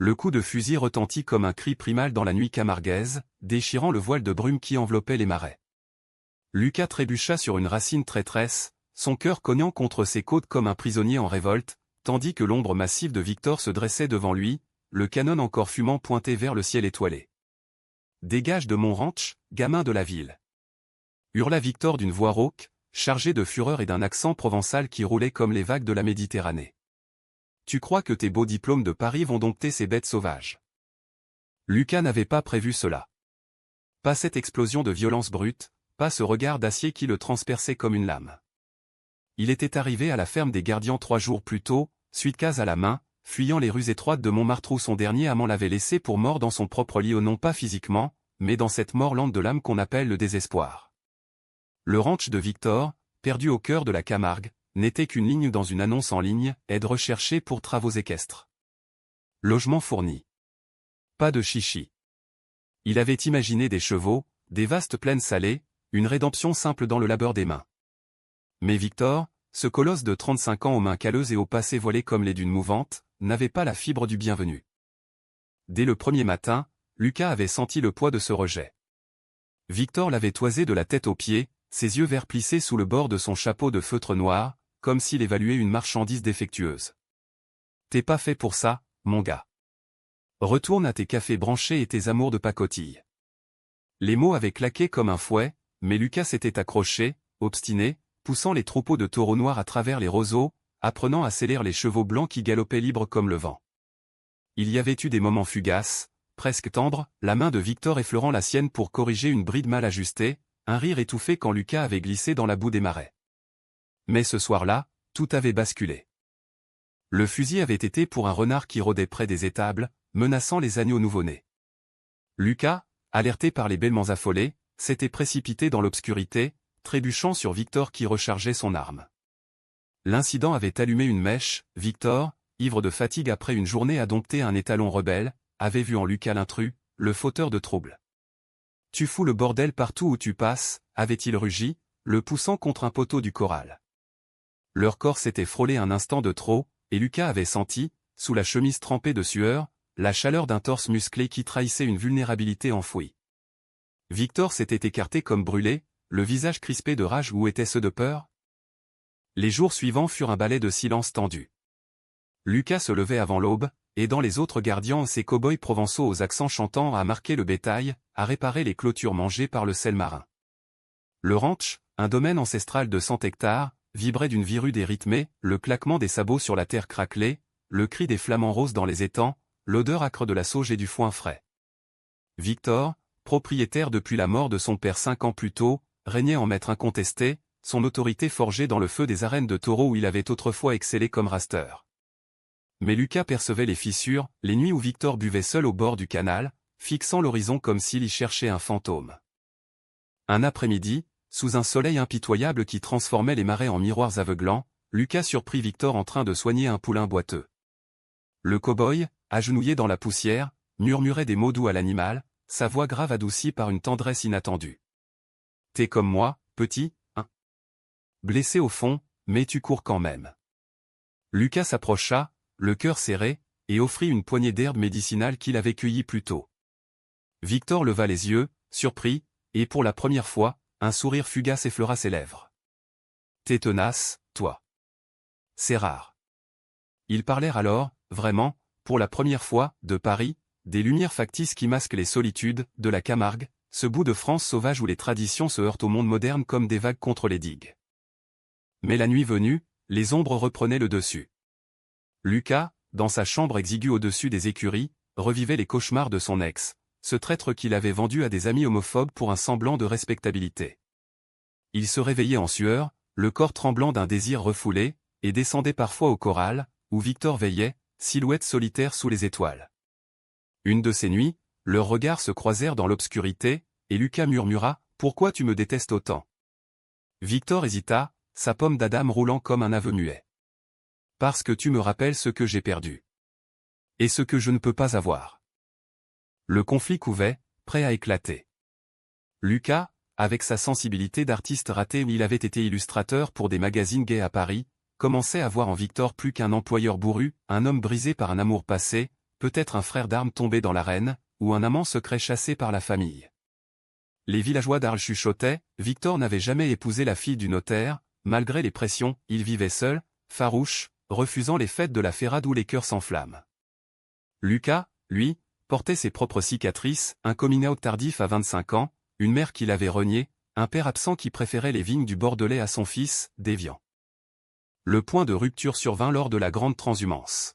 Le coup de fusil retentit comme un cri primal dans la nuit camarguaise, déchirant le voile de brume qui enveloppait les marais. Lucas trébucha sur une racine traîtresse, son cœur cognant contre ses côtes comme un prisonnier en révolte, tandis que l'ombre massive de Victor se dressait devant lui, le canon encore fumant pointé vers le ciel étoilé. « Dégage de mon ranch, gamin de la ville !» hurla Victor d'une voix rauque, chargée de fureur et d'un accent provençal qui roulait comme les vagues de la Méditerranée. « Tu crois que tes beaux diplômes de Paris vont dompter ces bêtes sauvages ?» Lucas n'avait pas prévu cela. Pas cette explosion de violence brute, pas ce regard d'acier qui le transperçait comme une lame. Il était arrivé à la ferme des gardiens 3 jours plus tôt, suite-case à la main, fuyant les rues étroites de Montmartre où son dernier amant l'avait laissé pour mort dans son propre lit, non pas physiquement, mais dans cette mort lente de l'âme qu'on appelle le désespoir. Le ranch de Victor, perdu au cœur de la Camargue, n'était qu'une ligne dans une annonce en ligne, aide recherchée pour travaux équestres. Logement fourni. Pas de chichi. Il avait imaginé des chevaux, des vastes plaines salées, une rédemption simple dans le labeur des mains. Mais Victor, ce colosse de 35 ans aux mains calleuses et au passé voilé comme les dunes mouvantes, n'avait pas la fibre du bienvenu. Dès le premier matin, Lucas avait senti le poids de ce rejet. Victor l'avait toisé de la tête aux pieds, ses yeux verts plissés sous le bord de son chapeau de feutre noir, comme s'il évaluait une marchandise défectueuse. « T'es pas fait pour ça, mon gars. Retourne à tes cafés branchés et tes amours de pacotille. » Les mots avaient claqué comme un fouet, mais Lucas s'était accroché, obstiné, poussant les troupeaux de taureaux noirs à travers les roseaux, apprenant à sceller les chevaux blancs qui galopaient libres comme le vent. Il y avait eu des moments fugaces, presque tendres, la main de Victor effleurant la sienne pour corriger une bride mal ajustée, un rire étouffé quand Lucas avait glissé dans la boue des marais. Mais ce soir-là, tout avait basculé. Le fusil avait été pour un renard qui rôdait près des étables, menaçant les agneaux nouveau-nés. Lucas, alerté par les bêlements affolés, s'était précipité dans l'obscurité, trébuchant sur Victor qui rechargeait son arme. L'incident avait allumé une mèche. Victor, ivre de fatigue après une journée à dompter un étalon rebelle, avait vu en Lucas l'intrus, le fauteur de troubles. « Tu fous le bordel partout où tu passes », avait-il rugi, le poussant contre un poteau du corral. Leur corps s'était frôlé un instant de trop, et Lucas avait senti, sous la chemise trempée de sueur, la chaleur d'un torse musclé qui trahissait une vulnérabilité enfouie. Victor s'était écarté comme brûlé, le visage crispé de rage. Où étaient ceux de peur? Les jours suivants furent un balai de silence tendu. Lucas se levait avant l'aube, aidant les autres gardiens, ces cow-boys provençaux aux accents chantants, à marquer le bétail, à réparer les clôtures mangées par le sel marin. Le ranch, un domaine ancestral de 100 hectares, vibrait d'une vie rude et rythmée, le claquement des sabots sur la terre craquelée, le cri des flamants roses dans les étangs, l'odeur âcre de la sauge et du foin frais. Victor, propriétaire depuis la mort de son père 5 ans plus tôt, régnait en maître incontesté, son autorité forgée dans le feu des arènes de taureaux où il avait autrefois excellé comme raster. Mais Lucas percevait les fissures, les nuits où Victor buvait seul au bord du canal, fixant l'horizon comme s'il y cherchait un fantôme. Un après-midi, sous un soleil impitoyable qui transformait les marais en miroirs aveuglants, Lucas surprit Victor en train de soigner un poulain boiteux. Le cow-boy, agenouillé dans la poussière, murmurait des mots doux à l'animal, sa voix grave adoucie par une tendresse inattendue. « T'es comme moi, petit, hein? Blessé au fond, mais tu cours quand même. » Lucas s'approcha, le cœur serré, et offrit une poignée d'herbes médicinales qu'il avait cueillies plus tôt. Victor leva les yeux, surpris, et pour la première fois, un sourire fugace effleura ses lèvres. « T'es tenace, toi. C'est rare. » Ils parlèrent alors, vraiment, pour la première fois, de Paris, des lumières factices qui masquent les solitudes, de la Camargue, ce bout de France sauvage où les traditions se heurtent au monde moderne comme des vagues contre les digues. Mais la nuit venue, les ombres reprenaient le dessus. Lucas, dans sa chambre exiguë au-dessus des écuries, revivait les cauchemars de son ex, ce traître qu'il avait vendu à des amis homophobes pour un semblant de respectabilité. Il se réveillait en sueur, le corps tremblant d'un désir refoulé, et descendait parfois au corral, où Victor veillait, silhouette solitaire sous les étoiles. Une de ces nuits, leurs regards se croisèrent dans l'obscurité, et Lucas murmura « Pourquoi tu me détestes autant ?» Victor hésita, sa pomme d'Adam roulant comme un aveu muet. « Parce que tu me rappelles ce que j'ai perdu. Et ce que je ne peux pas avoir. » Le conflit couvait, prêt à éclater. Lucas, avec sa sensibilité d'artiste raté, il avait été illustrateur pour des magazines gays à Paris, commençait à voir en Victor plus qu'un employeur bourru, un homme brisé par un amour passé, peut-être un frère d'armes tombé dans l'arène, ou un amant secret chassé par la famille. Les villageois d'Arles chuchotaient, Victor n'avait jamais épousé la fille du notaire, malgré les pressions, il vivait seul, farouche, refusant les fêtes de la Férade où les cœurs s'enflamment. Lucas, lui, portait ses propres cicatrices, un coming out tardif à 25 ans, une mère qui l'avait renié, un père absent qui préférait les vignes du Bordelais à son fils, déviant. Le point de rupture survint lors de la grande transhumance.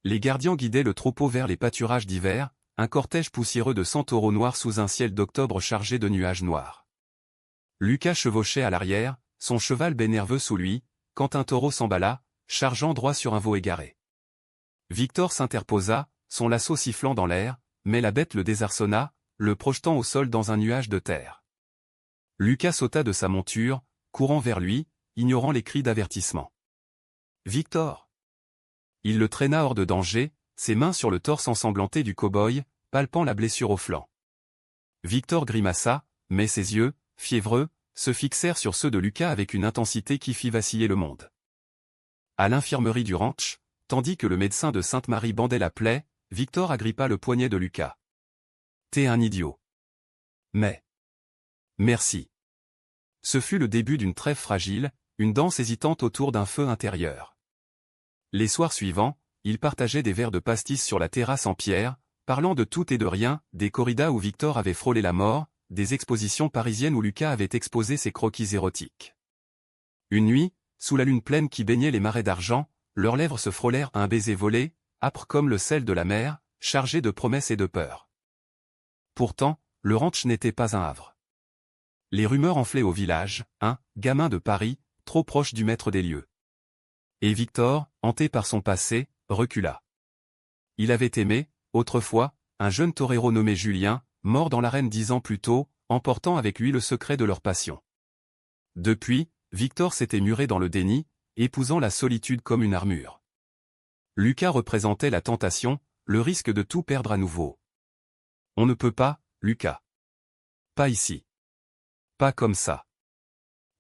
Les gardiens guidaient le troupeau vers les pâturages d'hiver, un cortège poussiéreux de 100 taureaux noirs sous un ciel d'octobre chargé de nuages noirs. Lucas chevauchait à l'arrière, son cheval nerveux sous lui, quand un taureau s'emballa, chargeant droit sur un veau égaré. Victor s'interposa, son lasso sifflant dans l'air, mais la bête le désarçonna, le projetant au sol dans un nuage de terre. Lucas sauta de sa monture, courant vers lui, ignorant les cris d'avertissement. « Victor !» Il le traîna hors de danger, ses mains sur le torse ensanglanté du cow-boy, palpant la blessure au flanc. Victor grimaça, mais ses yeux, fiévreux, se fixèrent sur ceux de Lucas avec une intensité qui fit vaciller le monde. À l'infirmerie du ranch, tandis que le médecin de Sainte-Marie bandait la plaie, Victor agrippa le poignet de Lucas. « T'es un idiot. » « Mais... » « Merci. » Ce fut le début d'une trêve fragile, une danse hésitante autour d'un feu intérieur. Les soirs suivants, ils partageaient des verres de pastis sur la terrasse en pierre, parlant de tout et de rien, des corridas où Victor avait frôlé la mort, des expositions parisiennes où Lucas avait exposé ses croquis érotiques. Une nuit, sous la lune pleine qui baignait les marais d'argent, leurs lèvres se frôlèrent à un baiser volé, âpre comme le sel de la mer, chargé de promesses et de peur. Pourtant, le ranch n'était pas un havre. Les rumeurs enflaient au village, un gamin de Paris, trop proche du maître des lieux. Et Victor, hanté par son passé, recula. Il avait aimé, autrefois, un jeune torero nommé Julien, mort dans l'arène 10 ans plus tôt, emportant avec lui le secret de leur passion. Depuis, Victor s'était muré dans le déni, épousant la solitude comme une armure. Lucas représentait la tentation, le risque de tout perdre à nouveau. On ne peut pas, Lucas. Pas ici. Pas comme ça.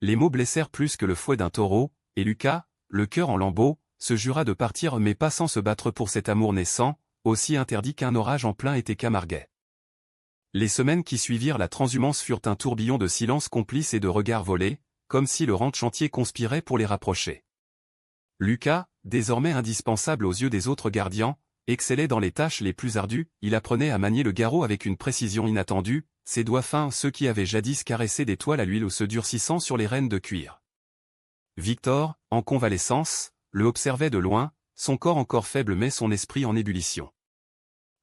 Les mots blessèrent plus que le fouet d'un taureau, et Lucas, le cœur en lambeaux, se jura de partir mais pas sans se battre pour cet amour naissant, aussi interdit qu'un orage en plein été camarguais. Les semaines qui suivirent la transhumance furent un tourbillon de silence complice et de regards volés, comme si le ranch entier conspirait pour les rapprocher. Lucas, désormais indispensable aux yeux des autres gardiens, excellait dans les tâches les plus ardues, il apprenait à manier le garrot avec une précision inattendue, ses doigts fins ceux qui avaient jadis caressé des toiles à l'huile ou se durcissant sur les rênes de cuir. Victor, en convalescence, le observait de loin, son corps encore faible mais son esprit en ébullition.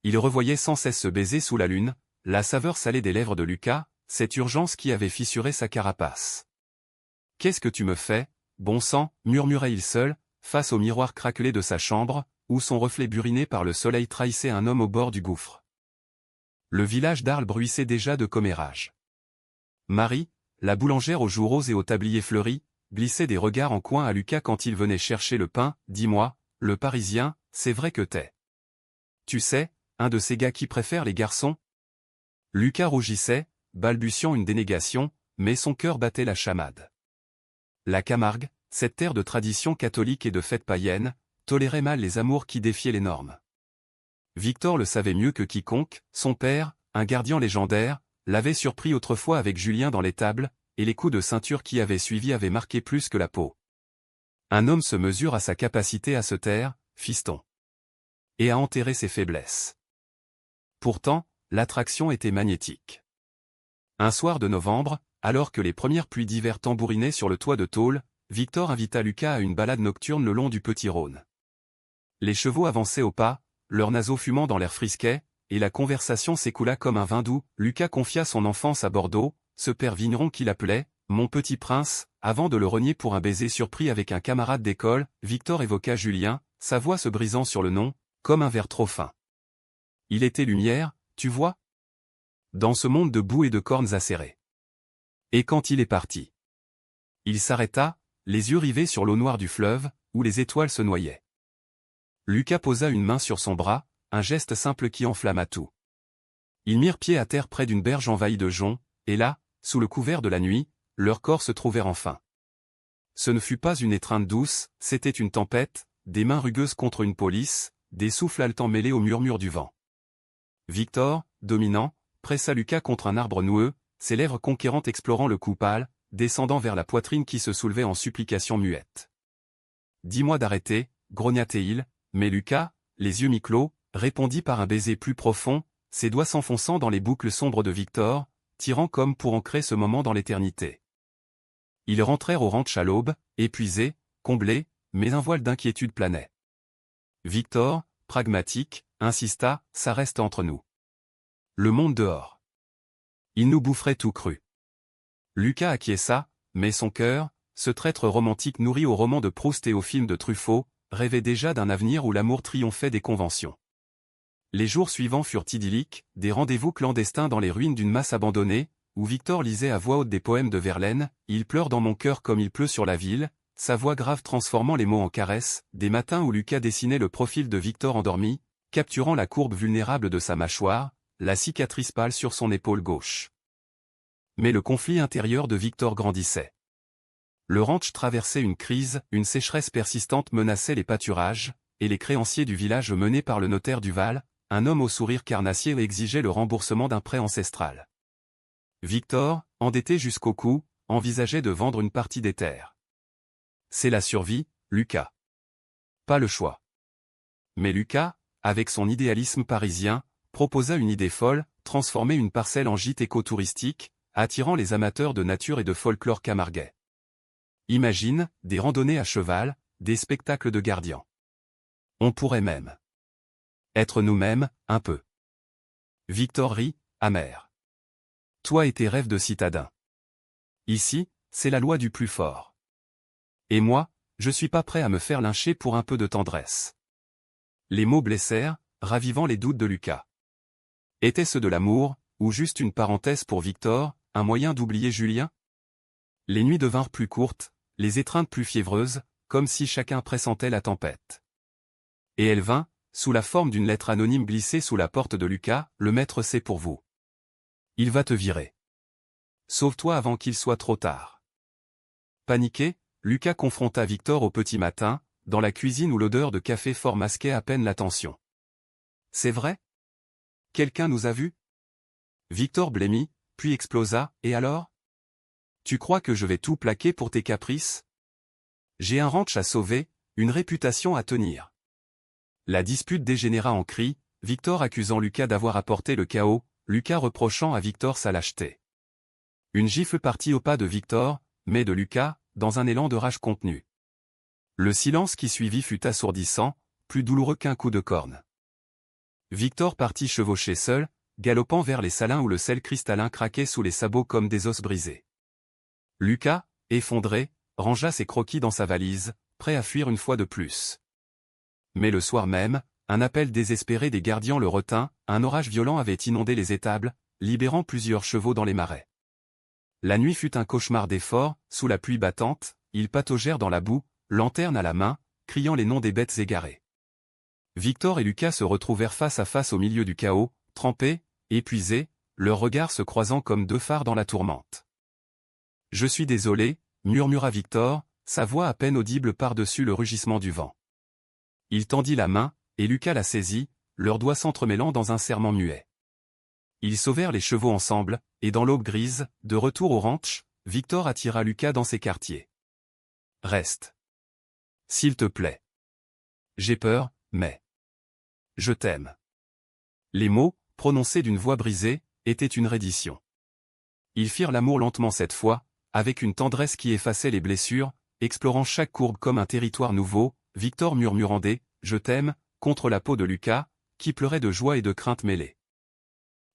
Il revoyait sans cesse ce baiser sous la lune, la saveur salée des lèvres de Lucas, cette urgence qui avait fissuré sa carapace. « Qu'est-ce que tu me fais, bon sang » murmurait-il seul, face au miroir craquelé de sa chambre, où son reflet buriné par le soleil trahissait un homme au bord du gouffre. Le village d'Arles bruissait déjà de commérages. Marie, la boulangère aux joues roses et au tablier fleuri, glissait des regards en coin à Lucas quand il venait chercher le pain. « Dis-moi, le Parisien, c'est vrai que t'es. Tu sais, un de ces gars qui préfèrent les garçons ?» Lucas rougissait, balbutiant une dénégation, mais son cœur battait la chamade. La Camargue, cette terre de tradition catholique et de fêtes païennes, tolérait mal les amours qui défiaient les normes. Victor le savait mieux que quiconque, son père, un gardien légendaire, l'avait surpris autrefois avec Julien dans l'étable, et les coups de ceinture qui avaient suivi avaient marqué plus que la peau. Un homme se mesure à sa capacité à se taire, fiston. Et à enterrer ses faiblesses. Pourtant, l'attraction était magnétique. Un soir de novembre, alors que les premières pluies d'hiver tambourinaient sur le toit de tôle, Victor invita Lucas à une balade nocturne le long du Petit Rhône. Les chevaux avançaient au pas, leurs naseaux fumant dans l'air frisquet, et la conversation s'écoula comme un vin doux. Lucas confia son enfance à Bordeaux, ce père vigneron qui l'appelait « mon petit prince », avant de le renier pour un baiser surpris avec un camarade d'école. Victor évoqua Julien, sa voix se brisant sur le nom, comme un verre trop fin. Il était lumière, tu vois, dans ce monde de boue et de cornes acérées. Et quand il est parti, il s'arrêta, les yeux rivés sur l'eau noire du fleuve, où les étoiles se noyaient. Lucas posa une main sur son bras, un geste simple qui enflamma tout. Ils mirent pied à terre près d'une berge envahie de joncs, et là, sous le couvert de la nuit, leurs corps se trouvèrent enfin. Ce ne fut pas une étreinte douce, c'était une tempête, des mains rugueuses contre une police, des souffles haletants mêlés au murmure du vent. Victor, dominant, pressa Lucas contre un arbre noueux, ses lèvres conquérantes explorant le cou pâle, descendant vers la poitrine qui se soulevait en supplication muette. « Dis-moi d'arrêter, grogna-t-il, mais Lucas, les yeux mi-clos, répondit par un baiser plus profond, ses doigts s'enfonçant dans les boucles sombres de Victor, tirant comme pour ancrer ce moment dans l'éternité. Ils rentrèrent au ranch à l'aube, épuisés, comblés, mais un voile d'inquiétude planait. Victor, pragmatique, insista, ça reste entre nous. Le monde dehors. Il nous boufferait tout cru. Lucas acquiesça, mais son cœur, ce traître romantique nourri aux romans de Proust et aux films de Truffaut, rêvait déjà d'un avenir où l'amour triomphait des conventions. Les jours suivants furent idylliques, des rendez-vous clandestins dans les ruines d'une masse abandonnée, où Victor lisait à voix haute des poèmes de Verlaine, « Il pleure dans mon cœur comme il pleut sur la ville », sa voix grave transformant les mots en caresses, des matins où Lucas dessinait le profil de Victor endormi, capturant la courbe vulnérable de sa mâchoire, la cicatrice pâle sur son épaule gauche. Mais le conflit intérieur de Victor grandissait. Le ranch traversait une crise, une sécheresse persistante menaçait les pâturages, et les créanciers du village menés par le notaire Duval, un homme au sourire carnassier exigeait le remboursement d'un prêt ancestral. Victor, endetté jusqu'au cou, envisageait de vendre une partie des terres. C'est la survie, Lucas. Pas le choix. Mais Lucas, avec son idéalisme parisien, proposa une idée folle, transformer une parcelle en gîte écotouristique, attirant les amateurs de nature et de folklore camarguais. Imagine, des randonnées à cheval, des spectacles de gardiens. On pourrait même être nous-mêmes, un peu. Victor rit, amer. Toi et tes rêves de citadin. Ici, c'est la loi du plus fort. Et moi, je suis pas prêt à me faire lyncher pour un peu de tendresse. Les mots blessèrent, ravivant les doutes de Lucas. Était-ce de l'amour, ou juste une parenthèse pour Victor, un moyen d'oublier Julien? Les nuits devinrent plus courtes, les étreintes plus fiévreuses, comme si chacun pressentait la tempête. Et elle vint, sous la forme d'une lettre anonyme glissée sous la porte de Lucas, le maître c'est pour vous. Il va te virer. Sauve-toi avant qu'il soit trop tard. Paniqué, Lucas confronta Victor au petit matin, dans la cuisine où l'odeur de café fort masquait à peine l'attention. C'est vrai? Quelqu'un nous a vus? Victor blêmit, puis explosa, et alors? Tu crois que je vais tout plaquer pour tes caprices? J'ai un ranch à sauver, une réputation à tenir. La dispute dégénéra en cris, Victor accusant Lucas d'avoir apporté le chaos, Lucas reprochant à Victor sa lâcheté. Une gifle partit au pas de Victor, mais de Lucas, dans un élan de rage contenue. Le silence qui suivit fut assourdissant, plus douloureux qu'un coup de corne. Victor partit chevaucher seul, galopant vers les salins où le sel cristallin craquait sous les sabots comme des os brisés. Lucas, effondré, rangea ses croquis dans sa valise, prêt à fuir une fois de plus. Mais le soir même, un appel désespéré des gardiens le retint, un orage violent avait inondé les étables, libérant plusieurs chevaux dans les marais. La nuit fut un cauchemar d'efforts, sous la pluie battante, ils pataugèrent dans la boue, lanterne à la main, criant les noms des bêtes égarées. Victor et Lucas se retrouvèrent face à face au milieu du chaos, trempés, épuisés, leurs regards se croisant comme deux phares dans la tourmente. « Je suis désolé », murmura Victor, sa voix à peine audible par-dessus le rugissement du vent. Il tendit la main, et Lucas la saisit, leurs doigts s'entremêlant dans un serment muet. Ils sauvèrent les chevaux ensemble, et dans l'aube grise, de retour au ranch, Victor attira Lucas dans ses quartiers. « Reste. S'il te plaît. J'ai peur, mais je t'aime. » Les mots, prononcés d'une voix brisée, étaient une reddition. Ils firent l'amour lentement cette fois, avec une tendresse qui effaçait les blessures, explorant chaque courbe comme un territoire nouveau, Victor murmurant des « je t'aime » contre la peau de Lucas, qui pleurait de joie et de crainte mêlées.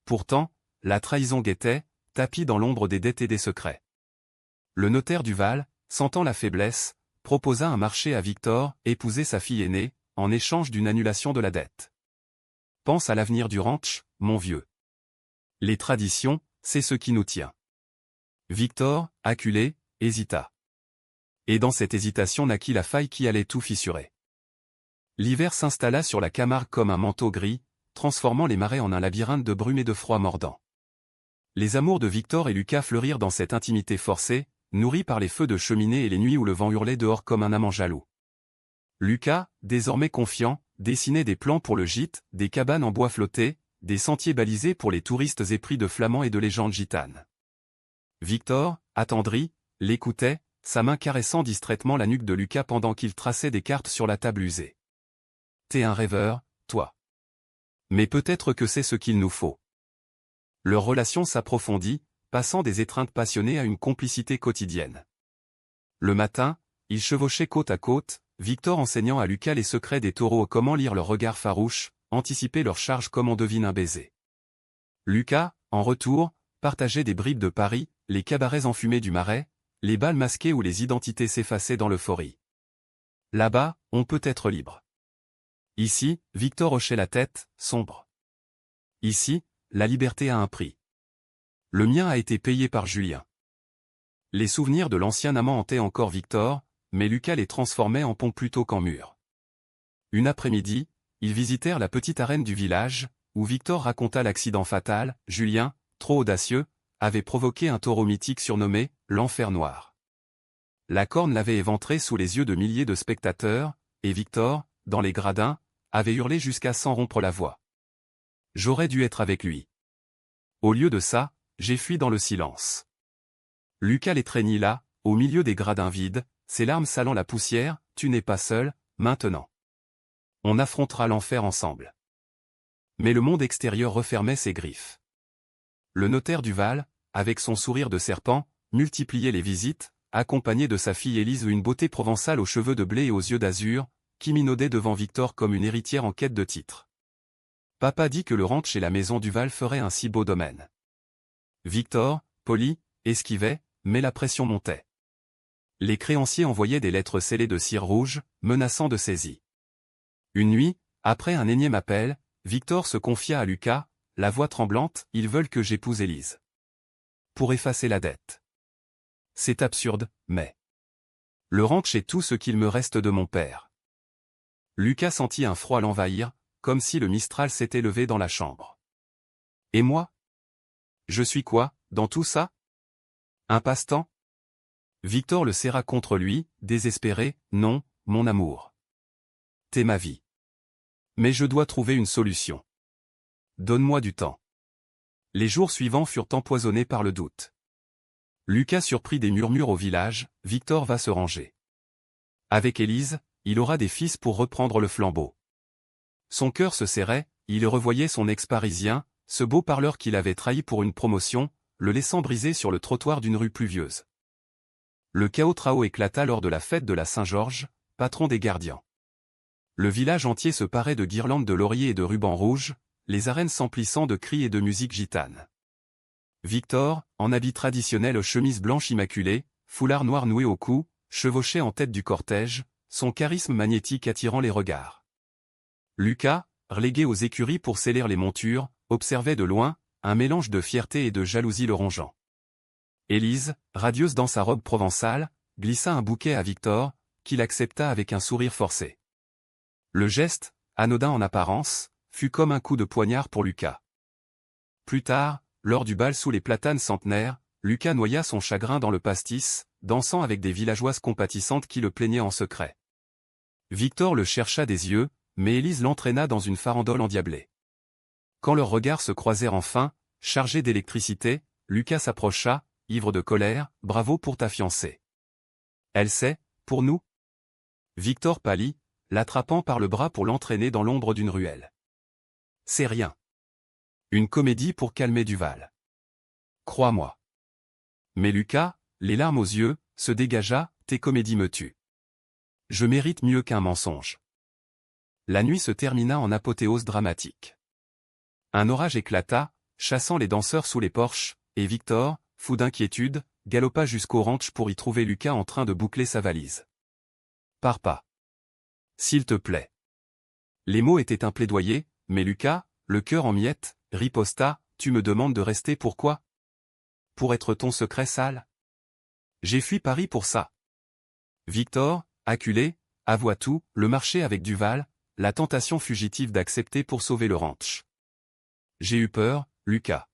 Pourtant, la trahison guettait, tapie dans l'ombre des dettes et des secrets. Le notaire Duval, sentant la faiblesse, proposa un marché à Victor, épouser sa fille aînée, en échange d'une annulation de la dette. Pense à l'avenir du ranch, mon vieux. Les traditions, c'est ce qui nous tient. Victor, acculé, hésita. Et dans cette hésitation naquit la faille qui allait tout fissurer. L'hiver s'installa sur la Camargue comme un manteau gris, transformant les marais en un labyrinthe de brume et de froid mordant. Les amours de Victor et Lucas fleurirent dans cette intimité forcée, nourris par les feux de cheminée et les nuits où le vent hurlait dehors comme un amant jaloux. Lucas, désormais confiant, dessinait des plans pour le gîte, des cabanes en bois flotté, des sentiers balisés pour les touristes épris de flamands et de légendes gitanes. Victor, attendri, l'écoutait, sa main caressant distraitement la nuque de Lucas pendant qu'il traçait des cartes sur la table usée. « T'es un rêveur, toi. Mais peut-être que c'est ce qu'il nous faut. » Leur relation s'approfondit, passant des étreintes passionnées à une complicité quotidienne. Le matin, ils chevauchaient côte à côte, Victor enseignant à Lucas les secrets des taureaux, comment lire leurs regards farouches, anticiper leur charge comme on devine un baiser. Lucas, en retour, partageait des bribes de Paris, les cabarets enfumés du Marais, les bals masqués où les identités s'effaçaient dans l'euphorie. Là-bas, on peut être libre. Ici, Victor hochait la tête, sombre. Ici, la liberté a un prix. Le mien a été payé par Julien. Les souvenirs de l'ancien amant hantaient encore Victor, mais Lucas les transformait en pont plutôt qu'en mur. Une après-midi, ils visitèrent la petite arène du village, où Victor raconta l'accident fatal. Julien, trop audacieux, avait provoqué un taureau mythique surnommé « l'Enfer Noir ». La corne l'avait éventré sous les yeux de milliers de spectateurs, et Victor, dans les gradins, avait hurlé jusqu'à s'en rompre la voix. J'aurais dû être avec lui. Au lieu de ça, j'ai fui dans le silence. Lucas l'étreignit là, au milieu des gradins vides, ses larmes salant la poussière. Tu n'es pas seul, maintenant. On affrontera l'enfer ensemble. Mais le monde extérieur refermait ses griffes. Le notaire Duval, avec son sourire de serpent, multipliait les visites, accompagné de sa fille Élise, une beauté provençale aux cheveux de blé et aux yeux d'azur, qui minaudait devant Victor comme une héritière en quête de titre. Papa dit que le ranch et la maison Duval feraient un si beau domaine. Victor, poli, esquivait, mais la pression montait. Les créanciers envoyaient des lettres scellées de cire rouge, menaçant de saisie. Une nuit, après un énième appel, Victor se confia à Lucas, la voix tremblante, « Ils veulent que j'épouse Élise. Pour effacer la dette. C'est absurde, mais... Le ranch est tout ce qu'il me reste de mon père. » Lucas sentit un froid l'envahir, comme si le Mistral s'était levé dans la chambre. « Et moi? Je suis quoi, dans tout ça? Un passe-temps ?» Victor le serra contre lui, désespéré. « Non, mon amour. T'es ma vie. Mais je dois trouver une solution. Donne-moi du temps. » Les jours suivants furent empoisonnés par le doute. Lucas surprit des murmures au village, Victor va se ranger. Avec Élise, il aura des fils pour reprendre le flambeau. Son cœur se serrait, il revoyait son ex-parisien, ce beau parleur qu'il avait trahi pour une promotion, le laissant brisé sur le trottoir d'une rue pluvieuse. Le chaos trao éclata lors de la fête de la Saint-Georges, patron des gardiens. Le village entier se parait de guirlandes de lauriers et de rubans rouges, les arènes s'emplissant de cris et de musique gitane. Victor, en habit traditionnel, chemise blanche immaculée, foulard noir noué au cou, chevauchait en tête du cortège, son charisme magnétique attirant les regards. Lucas, relégué aux écuries pour sceller les montures, observait de loin, un mélange de fierté et de jalousie le rongeant. Élise, radieuse dans sa robe provençale, glissa un bouquet à Victor, qu'il accepta avec un sourire forcé. Le geste, anodin en apparence, fut comme un coup de poignard pour Lucas. Plus tard, lors du bal sous les platanes centenaires, Lucas noya son chagrin dans le pastis, dansant avec des villageoises compatissantes qui le plaignaient en secret. Victor le chercha des yeux, mais Élise l'entraîna dans une farandole endiablée. Quand leurs regards se croisèrent enfin, chargés d'électricité, Lucas s'approcha, ivre de colère. « Bravo pour ta fiancée. Elle sait, pour nous ?» Victor pâlit, l'attrapant par le bras pour l'entraîner dans l'ombre d'une ruelle. « C'est rien. Une comédie pour calmer Duval. Crois-moi. » Mais Lucas, les larmes aux yeux, se dégagea. « Tes comédies me tuent. Je mérite mieux qu'un mensonge. » La nuit se termina en apothéose dramatique. Un orage éclata, chassant les danseurs sous les porches, et Victor, fou d'inquiétude, galopa jusqu'au ranch pour y trouver Lucas en train de boucler sa valise. « Pars pas. S'il te plaît. » Les mots étaient un plaidoyer, mais Lucas, le cœur en miettes, riposta. « Tu me demandes de rester pourquoi? Pour être ton secret sale? J'ai fui Paris pour ça. » Victor, acculé, avoua tout, le marché avec Duval, la tentation fugitive d'accepter pour sauver le ranch. « J'ai eu peur, Lucas.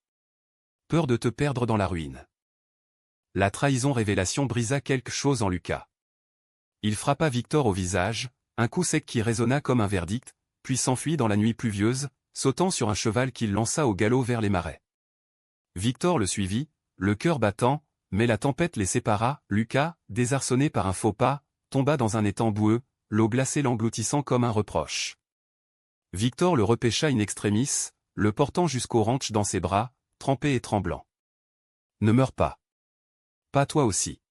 Peur de te perdre dans la ruine. » La trahison révélation brisa quelque chose en Lucas. Il frappa Victor au visage, un coup sec qui résonna comme un verdict. puis s'enfuit dans la nuit pluvieuse, sautant sur un cheval qu'il lança au galop vers les marais. Victor le suivit, le cœur battant, mais la tempête les sépara. Lucas, désarçonné par un faux pas, tomba dans un étang boueux, l'eau glacée l'engloutissant comme un reproche. Victor le repêcha in extremis, le portant jusqu'au ranch dans ses bras, trempé et tremblant. « Ne meurs pas. Pas toi aussi. »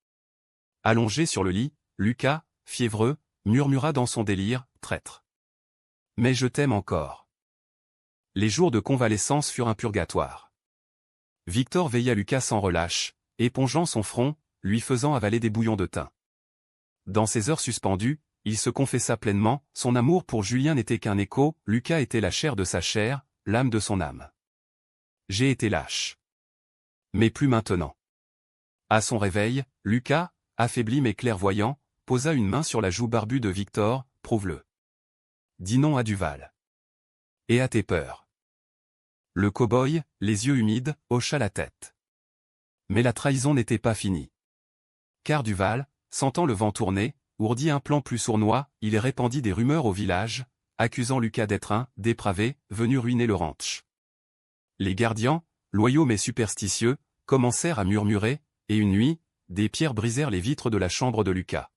Allongé sur le lit, Lucas, fiévreux, murmura dans son délire, « Traître. Mais je t'aime encore. » Les jours de convalescence furent un purgatoire. Victor veilla Lucas sans relâche, épongeant son front, lui faisant avaler des bouillons de thym. Dans ces heures suspendues, il se confessa pleinement, son amour pour Julien n'était qu'un écho, Lucas était la chair de sa chair, l'âme de son âme. J'ai été lâche. Mais plus maintenant. À son réveil, Lucas, affaibli mais clairvoyant, posa une main sur la joue barbue de Victor, « Prouve-le. Dis non à Duval. Et à tes peurs. » Le cow-boy, les yeux humides, hocha la tête. Mais la trahison n'était pas finie. Car Duval, sentant le vent tourner, ourdit un plan plus sournois, il répandit des rumeurs au village, accusant Lucas d'être un dépravé, venu ruiner le ranch. Les gardiens, loyaux mais superstitieux, commencèrent à murmurer, et une nuit, des pierres brisèrent les vitres de la chambre de Lucas.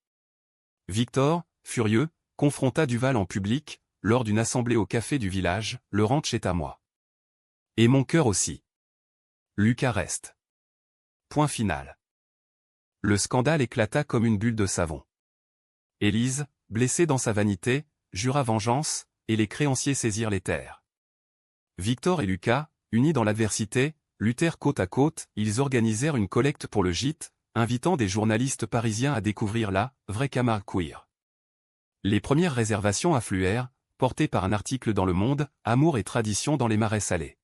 Victor, furieux, confronta Duval en public, lors d'une assemblée au café du village, « Le ranch est à moi. Et mon cœur aussi. Lucas reste. » Point final. Le scandale éclata comme une bulle de savon. Élise, blessée dans sa vanité, jura vengeance, et les créanciers saisirent les terres. Victor et Lucas, unis dans l'adversité, luttèrent côte à côte, ils organisèrent une collecte pour le gîte, invitant des journalistes parisiens à découvrir la vraie Camargue queer. Les premières réservations affluèrent, portées par un article dans Le Monde, « Amour et tradition dans les marais salés ».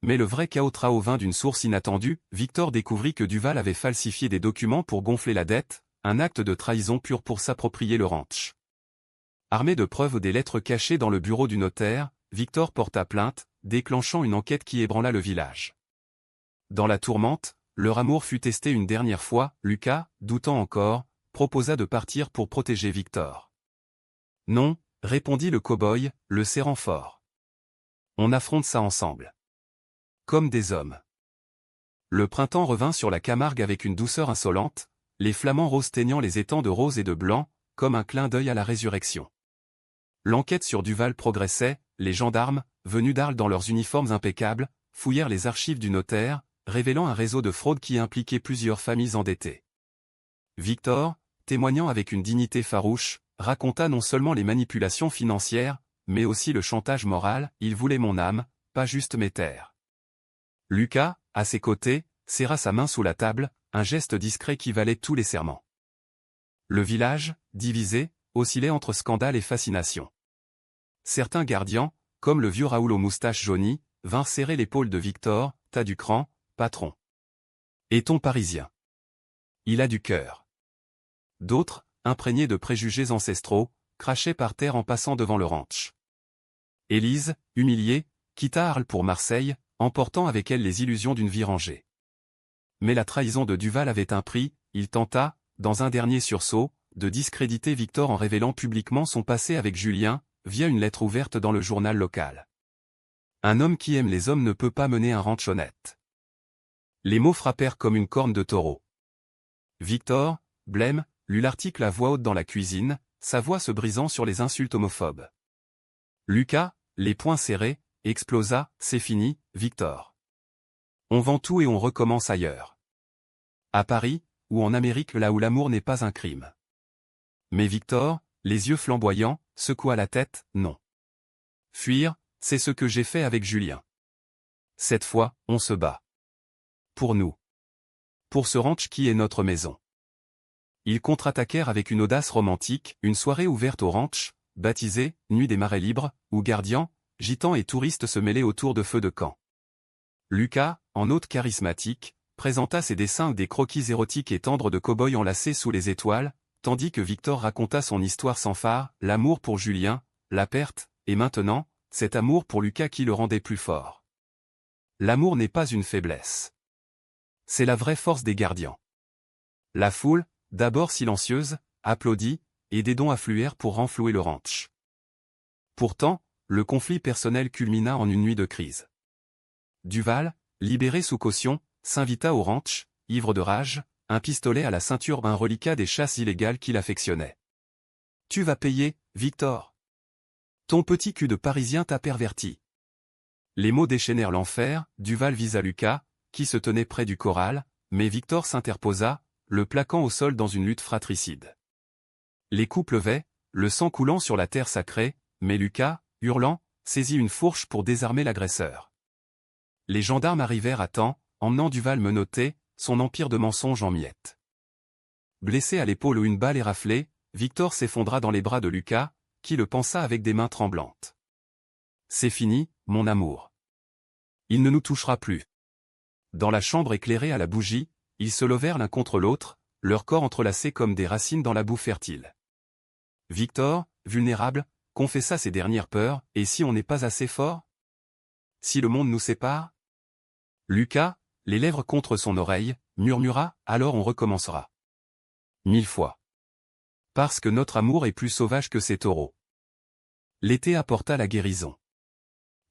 Mais le vrai chaos vint d'une source inattendue, Victor découvrit que Duval avait falsifié des documents pour gonfler la dette, un acte de trahison pur pour s'approprier le ranch. Armé de preuves des lettres cachées dans le bureau du notaire, Victor porta plainte, déclenchant une enquête qui ébranla le village. Dans la tourmente, leur amour fut testé une dernière fois, Lucas, doutant encore, proposa de partir pour protéger Victor. « Non », répondit le cow-boy, le serrant fort. « On affronte ça ensemble. Comme des hommes. » Le printemps revint sur la Camargue avec une douceur insolente, les flamants roses teignant les étangs de rose et de blanc, comme un clin d'œil à la résurrection. L'enquête sur Duval progressait, les gendarmes, venus d'Arles dans leurs uniformes impeccables, fouillèrent les archives du notaire, révélant un réseau de fraude qui impliquait plusieurs familles endettées. Victor, témoignant avec une dignité farouche, raconta non seulement les manipulations financières, mais aussi le chantage moral, « Il voulait mon âme, pas juste mes terres. » Lucas, à ses côtés, serra sa main sous la table, un geste discret qui valait tous les serments. Le village, divisé, oscillait entre scandale et fascination. Certains gardiens, comme le vieux Raoul aux moustaches jaunies, vinrent serrer l'épaule de Victor, « T'as du cran, patron. Et ton parisien. Il a du cœur. » D'autres, imprégnés de préjugés ancestraux, crachaient par terre en passant devant le ranch. Élise, humiliée, quitta Arles pour Marseille, emportant avec elle les illusions d'une vie rangée. Mais la trahison de Duval avait un prix, il tenta, dans un dernier sursaut, de discréditer Victor en révélant publiquement son passé avec Julien, via une lettre ouverte dans le journal local. Un homme qui aime les hommes ne peut pas mener un ranch honnête. Les mots frappèrent comme une corne de taureau. Victor, blême, lut l'article à voix haute dans la cuisine, sa voix se brisant sur les insultes homophobes. Lucas, les poings serrés, explosa, « C'est fini, Victor. On vend tout et on recommence ailleurs. À Paris, ou en Amérique là où l'amour n'est pas un crime. » Mais Victor, les yeux flamboyants, secoua la tête, « Non. Fuir, c'est ce que j'ai fait avec Julien. Cette fois, on se bat. Pour nous. Pour ce ranch qui est notre maison. » Ils contre-attaquèrent avec une audace romantique, une soirée ouverte au ranch, baptisée « Nuit des marais libres », où gardiens, gitans et touristes se mêlaient autour de feux de camp. Lucas, en hôte charismatique, présenta ses dessins des croquis érotiques et tendres de cow-boys enlacés sous les étoiles, tandis que Victor raconta son histoire sans phare, l'amour pour Julien, la perte, et maintenant, cet amour pour Lucas qui le rendait plus fort. L'amour n'est pas une faiblesse. C'est la vraie force des gardiens. La foule, d'abord silencieuse, applaudit, et des dons affluèrent pour renflouer le ranch. Pourtant, le conflit personnel culmina en une nuit de crise. Duval, libéré sous caution, s'invita au ranch, ivre de rage, un pistolet à la ceinture, un reliquat des chasses illégales qu'il affectionnait. « Tu vas payer, Victor. Ton petit cul de Parisien t'a perverti. » Les mots déchaînèrent l'enfer. Duval visa Lucas, qui se tenait près du corral, mais Victor s'interposa, le plaquant au sol dans une lutte fratricide. Les coups pleuvaient, le sang coulant sur la terre sacrée, mais Lucas, hurlant, saisit une fourche pour désarmer l'agresseur. Les gendarmes arrivèrent à temps, emmenant Duval menotté, son empire de mensonges en miettes. Blessé à l'épaule où une balle éraflée, Victor s'effondra dans les bras de Lucas, qui le pansa avec des mains tremblantes. « C'est fini, mon amour. Il ne nous touchera plus. » Dans la chambre éclairée à la bougie, ils se levèrent l'un contre l'autre, leurs corps entrelacés comme des racines dans la boue fertile. Victor, vulnérable, confessa ses dernières peurs. « Et si on n'est pas assez fort? Si le monde nous sépare ?» Lucas, les lèvres contre son oreille, murmura « Alors on recommencera. » 1000 fois. Parce que notre amour est plus sauvage que ces taureaux. L'été apporta la guérison.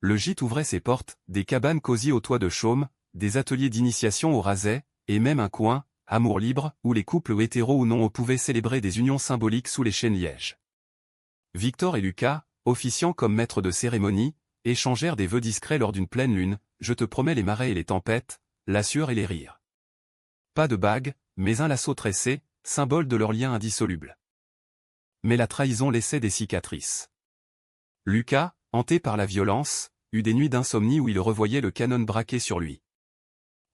Le gîte ouvrait ses portes, des cabanes cosy au toit de chaume, des ateliers d'initiation au raset, et même un coin, amour libre, où les couples hétéros ou non pouvaient célébrer des unions symboliques sous les chênes lièges. Victor et Lucas, officiant comme maîtres de cérémonie, échangèrent des vœux discrets lors d'une pleine lune, je te promets les marais et les tempêtes, la sueur et les rires. Pas de bague, mais un lasso tressé, symbole de leur lien indissoluble. Mais la trahison laissait des cicatrices. Lucas, hanté par la violence, eut des nuits d'insomnie où il revoyait le canon braqué sur lui.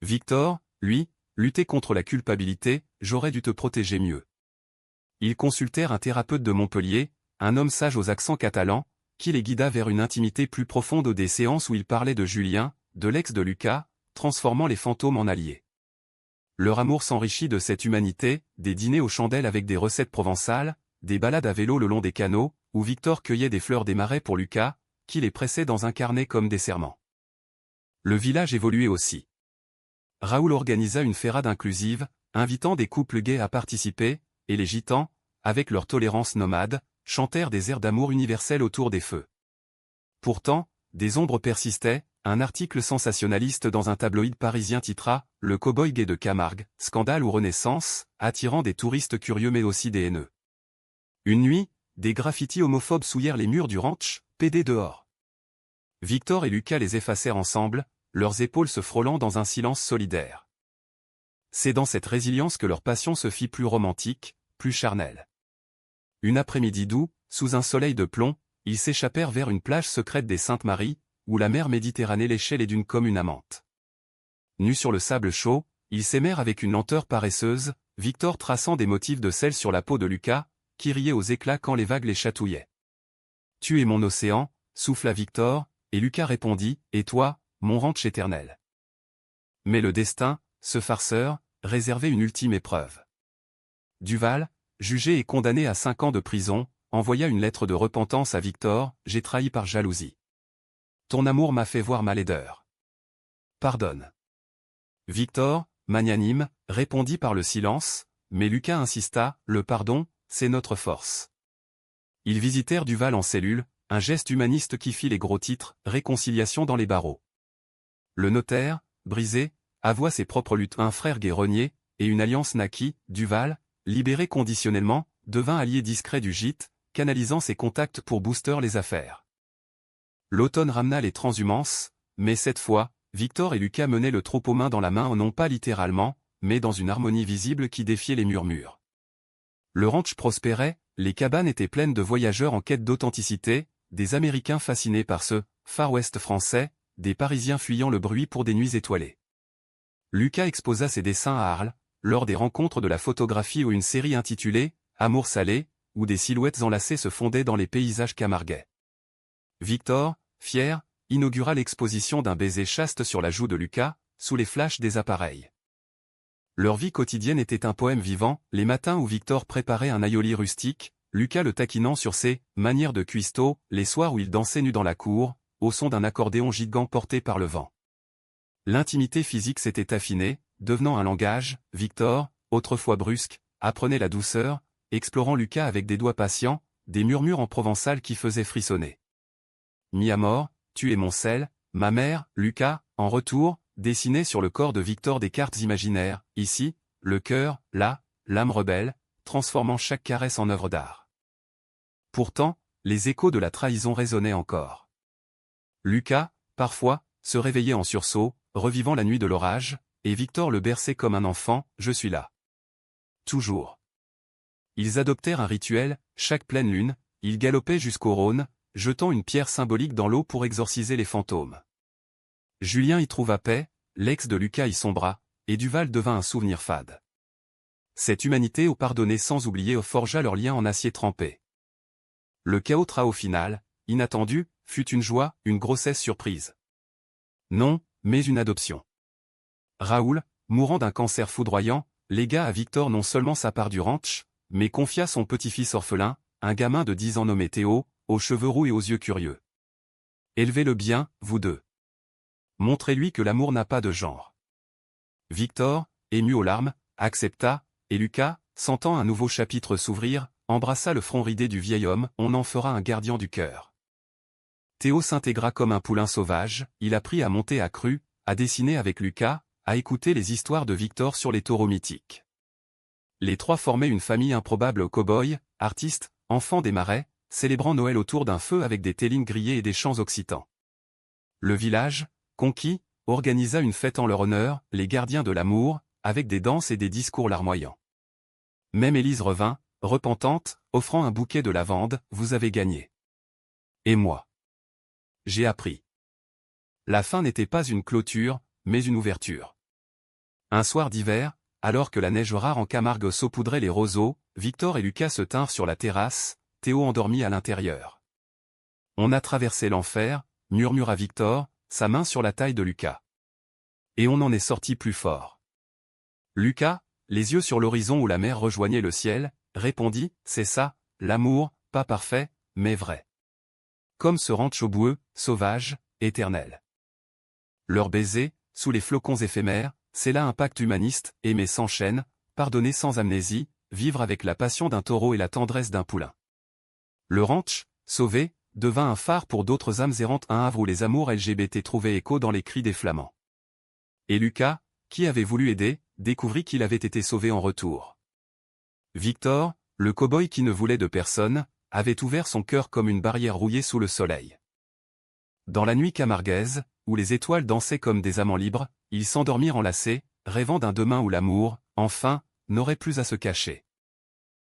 Victor, lui, luttait contre la culpabilité, j'aurais dû te protéger mieux. Ils consultèrent un thérapeute de Montpellier, un homme sage aux accents catalans, qui les guida vers une intimité plus profonde des séances où il parlait de Julien, de l'ex de Lucas, transformant les fantômes en alliés. Leur amour s'enrichit de cette humanité, des dîners aux chandelles avec des recettes provençales, des balades à vélo le long des canaux, où Victor cueillait des fleurs des marais pour Lucas, qui les pressait dans un carnet comme des serments. Le village évoluait aussi. Raoul organisa une ferrade inclusive, invitant des couples gays à participer, et les gitans, avec leur tolérance nomade, chantèrent des airs d'amour universel autour des feux. Pourtant, des ombres persistaient. Un article sensationnaliste dans un tabloïd parisien titra « Le cow-boy gay de Camargue, scandale ou renaissance », attirant des touristes curieux mais aussi des haineux. Une nuit, des graffitis homophobes souillèrent les murs du ranch, pédés dehors. Victor et Lucas les effacèrent ensemble, leurs épaules se frôlant dans un silence solidaire. C'est dans cette résilience que leur passion se fit plus romantique, plus charnelle. Une après-midi doux, sous un soleil de plomb, ils s'échappèrent vers une plage secrète des Saintes-Maries, où la mer Méditerranée léchait les dunes comme une amante. Nus sur le sable chaud, ils s'aimèrent avec une lenteur paresseuse, Victor traçant des motifs de sel sur la peau de Lucas, qui riait aux éclats quand les vagues les chatouillaient. « Tu es mon océan », souffla Victor, et Lucas répondit, « Et toi, mon ranch éternel ». Mais le destin, ce farceur, réservait une ultime épreuve. Duval, jugé et condamné à 5 ans de prison, envoya une lettre de repentance à Victor, « J'ai trahi par jalousie. Ton amour m'a fait voir ma laideur. Pardonne. » Victor, magnanime, répondit par le silence, mais Lucas insista, « Le pardon, c'est notre force. » Ils visitèrent Duval en cellule, un geste humaniste qui fit les gros titres, réconciliation dans les barreaux. Le notaire, brisé, avoua ses propres luttes. Un frère gay renié, et une alliance naquit. Duval, libéré conditionnellement, devint allié discret du gîte, canalisant ses contacts pour booster les affaires. L'automne ramena les transhumances, mais cette fois, Victor et Lucas menaient le troupeau main dans la main, non pas littéralement, mais dans une harmonie visible qui défiait les murmures. Le ranch prospérait, les cabanes étaient pleines de voyageurs en quête d'authenticité, des Américains fascinés par ce Far West français, des Parisiens fuyant le bruit pour des nuits étoilées. Lucas exposa ses dessins à Arles, lors des rencontres de la photographie ou une série intitulée « Amour salé », où des silhouettes enlacées se fondaient dans les paysages camarguais. Victor, fier, inaugura l'exposition d'un baiser chaste sur la joue de Lucas, sous les flashs des appareils. Leur vie quotidienne était un poème vivant, les matins où Victor préparait un aioli rustique, Lucas le taquinant sur ses « manières de cuistot », les soirs où il dansait nu dans la cour, au son d'un accordéon gigant porté par le vent. L'intimité physique s'était affinée, devenant un langage. Victor, autrefois brusque, apprenait la douceur, explorant Lucas avec des doigts patients, des murmures en provençal qui faisaient frissonner. mis à mort, tu es mon sel, ma mère, Lucas, en retour, dessinait sur le corps de Victor des cartes imaginaires, ici, le cœur, là, l'âme rebelle, transformant chaque caresse en œuvre d'art. Pourtant, les échos de la trahison résonnaient encore. Lucas, parfois, se réveillait en sursaut, revivant la nuit de l'orage, et Victor le berçait comme un enfant, je suis là. Toujours. Ils adoptèrent un rituel, chaque pleine lune, ils galopaient jusqu'au Rhône, jetant une pierre symbolique dans l'eau pour exorciser les fantômes. Julien y trouva paix, l'ex de Lucas y sombra, et Duval devint un souvenir fade. Cette humanité au pardonné sans oublier forgea leur lien en acier trempé. Le chaos au final, inattendu, fut une joie, une grossesse surprise. Non, mais une adoption. Raoul, mourant d'un cancer foudroyant, légua à Victor non seulement sa part du ranch, mais confia son petit-fils orphelin, un gamin de 10 ans nommé Théo, aux cheveux roux et aux yeux curieux. Élevez-le bien, vous deux. Montrez-lui que l'amour n'a pas de genre. Victor, ému aux larmes, accepta, et Lucas, sentant un nouveau chapitre s'ouvrir, embrassa le front ridé du vieil homme, on en fera un gardien du cœur. Théo s'intégra comme un poulain sauvage, il apprit à monter à cru, à dessiner avec Lucas, à écouter les histoires de Victor sur les taureaux mythiques. Les trois formaient une famille improbable cow-boys, artistes, enfants des marais, célébrant Noël autour d'un feu avec des télines grillées et des chants occitans. Le village, conquis, organisa une fête en leur honneur, les gardiens de l'amour, avec des danses et des discours larmoyants. Même Élise revint, repentante, offrant un bouquet de lavande, vous avez gagné. Et moi. J'ai appris. La fin n'était pas une clôture, mais une ouverture. Un soir d'hiver, alors que la neige rare en Camargue saupoudrait les roseaux, Victor et Lucas se tinrent sur la terrasse, Théo endormi à l'intérieur. On a traversé l'enfer, murmura Victor, sa main sur la taille de Lucas. Et on en est sorti plus fort. Lucas, les yeux sur l'horizon où la mer rejoignait le ciel, répondit, c'est ça, l'amour, pas parfait, mais vrai. Comme ce ranch boueux, sauvage, éternel. Leur baiser, sous les flocons éphémères, c'est là un pacte humaniste, aimer sans chaîne, pardonner sans amnésie, vivre avec la passion d'un taureau et la tendresse d'un poulain. Le ranch, sauvé, devint un phare pour d'autres âmes errantes, un havre où les amours LGBT trouvaient écho dans les cris des flamands. Et Lucas, qui avait voulu aider, découvrit qu'il avait été sauvé en retour. Victor, le cow-boy qui ne voulait de personne, avait ouvert son cœur comme une barrière rouillée sous le soleil. Dans la nuit camarguaise, où les étoiles dansaient comme des amants libres, ils s'endormirent enlacés, rêvant d'un demain où l'amour, enfin, n'aurait plus à se cacher.